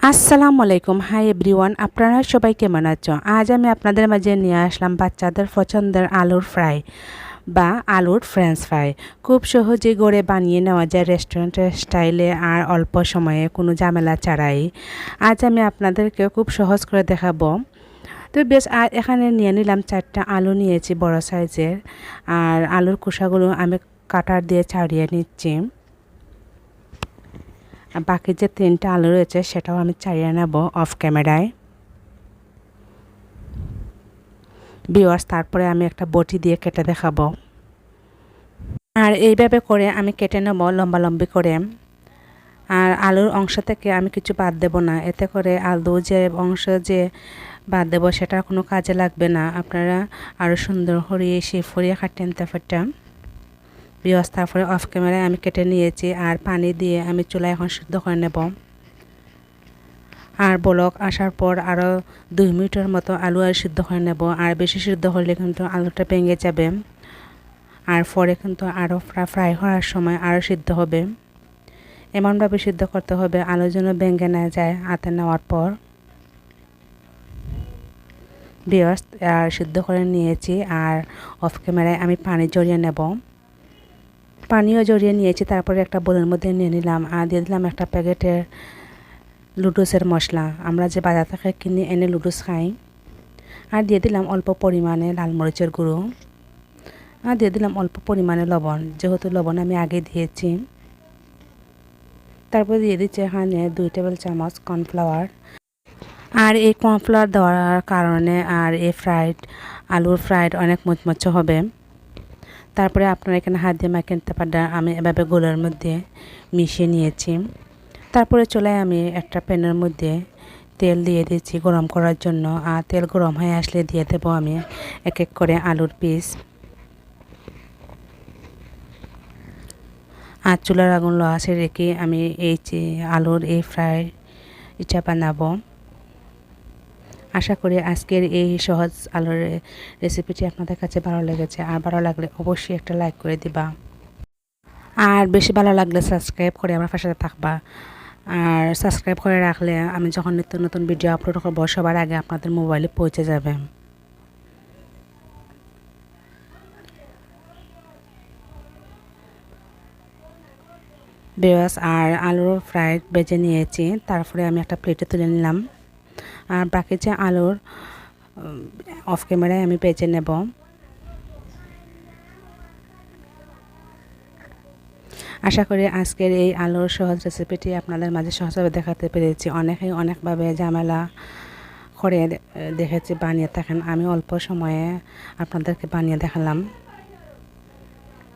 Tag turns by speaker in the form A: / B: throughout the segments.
A: আসসালামু আলাইকুম, hi everyone. আপনারা সবাই কেমন আছো? আজ আমি আপনাদের মাঝে নিয়ে আসলাম বাচ্চাদের পছন্দের আলুর ফ্রাই বা আলুর ফ্রেঞ্চ ফ্রাই। খুব সহজে গড়ে বানিয়ে নেওয়া যায় রেস্টুরেন্টের স্টাইলে আর অল্প সময়ে, কোনো ঝামেলা ছাড়াই। আজ আমি আপনাদেরকে খুব সহজ করে দেখাবো। তো বেশ, আর এখানে নিয়ে নিলাম 4টা আলু নিয়েছি বড় সাইজের। আর আলুর খোসাগুলো আমি কাটার দিয়ে ছাড়িয়ে নিচ্ছি। আর বাকি যে 3টা আলু রয়েছে সেটাও আমি ছাড়িয়ে নেব অফ ক্যামেরায়। ভিউয়ার্স, তারপরে আমি একটা বটি দিয়ে কেটে দেখাবো। আর এইভাবে করে আমি কেটে নেব লম্বালম্বি করে। আর আলুর অংশ থেকে আমি কিছু বাদ দেব না, এতে করে আলু যে অংশ যে বাদ দেবো সেটার কোনো কাজে লাগবে না। আপনারা আরও সুন্দর করিয়ে শেপ করিয়ে কাটতে নিতে পারতাম। ভিউয়ার্স, তারপরে অফ ক্যামেরায় আমি কেটে নিয়েছি আর পানি দিয়ে আমি চুলায় এখন সিদ্ধ করে নেব। আর বলক আসার পর আরও 2 মিনিটের মতো আলু আর সিদ্ধ করে নেব। আর বেশি সিদ্ধ করলে কিন্তু আলুটা ভেঙে যাবে, আর পরে কিন্তু আরও ফ্রাই করার সময় আরও সিদ্ধ হবে। এমনভাবে সিদ্ধ করতে হবে আলু যেন ভেঙে না যায় হাতে নেওয়ার পর। ভিউয়ার্স, আর সিদ্ধ করে নিয়েছি আর অফ ক্যামেরায় আমি পানি জড়িয়ে নেব। পানিও জড়িয়ে নিয়েছি, তারপরে একটা বোলের মধ্যে নিয়ে নিলাম আর দিয়ে দিলাম একটা প্যাকেটের লুডুসের মশলা। আমরা যে বাজার থেকে কিনে এনে লুডুস খাই। আর দিয়ে দিলাম অল্প পরিমাণে লাল মরিচের গুঁড়ো। আর দিয়ে দিলাম অল্প পরিমাণে লবণ, যেহেতু লবণ আমি আগে দিয়েছি। তারপর দিয়ে দিচ্ছি এখানে 2 টেবিল চামচ কর্নফ্লাওয়ার। আর এই কর্নফ্লাওয়ার দেওয়ার কারণে আর এই আলুর ফ্রাইড অনেক মুচমুচে হবে। তারপরে আপনারা এখানে হাত দিয়ে মাখিয়ে নিতে পারেন। আমি এভাবে গোলার মধ্যে মিশিয়ে নিয়েছি। তারপরে চলে আমি একটা প্যানের মধ্যে তেল দিয়ে দিচ্ছি গরম করার জন্য। আর তেল গরম হয়ে আসলে দিয়ে দেবো আমি এক এক করে আলুর পিস। আর চুলার আগুন লো আছে রেখে আমি এই যে আলুর এই এটা বানাবো। আশা করি আজকের এই সহজ আলুর রেসিপিটি আপনাদের কাছে ভালো লেগেছে। আর ভালো লাগলে অবশ্যই একটা লাইক করে দিবা। আর বেশি ভালো লাগলে সাবস্ক্রাইব করে আমার পাশে থাকবা। আর সাবস্ক্রাইব করে রাখলে আমি যখন নিত্য নতুন ভিডিও আপলোড করবো সবার আগে আপনাদের মোবাইলে পৌঁছে যাবে। বেওয়াস আর আলুর ফ্রাইড ভেজে নিয়েছি, তারপরে আমি একটা প্লেটে তুলে নিলাম। আর বাকি যে আলুর অফ ক্যামেরায় আমি ভেজে নেব। আশা করি আজকের এই আলুর সহজ রেসিপিটি আপনাদের মাঝে সহজভাবে দেখাতে পেরেছি। অনেকেই অনেকভাবে ঝামেলা করে দেখেছি বানিয়ে থাকেন, আমি অল্প সময়ে আপনাদেরকে বানিয়ে দেখালাম।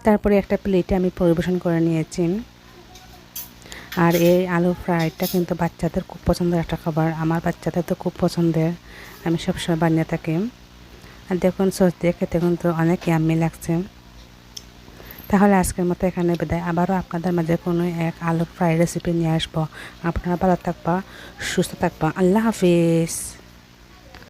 A: তারপরে একটা প্লেটে আমি পরিবেশন করে নিয়েছি। আর এই আলু ফ্রাইডটা কিন্তু বাচ্চাদের খুব পছন্দের একটা খাবার। আমার বাচ্চাদের তো খুব পছন্দের, আমি সবসময় বানিয়ে থাকি। আর দেখুন সস দিয়ে খেতে কিন্তু অনেক ইয়াম্মি লাগছে। তাহলে আজকের মতো এখানে বিদায়। আবারও আপনাদের মাঝে কোনো এক আলু ফ্রাই রেসিপি নিয়ে আসবো। আপনারা ভালো থাকবা, সুস্থ থাকবা। আল্লাহ হাফিজ।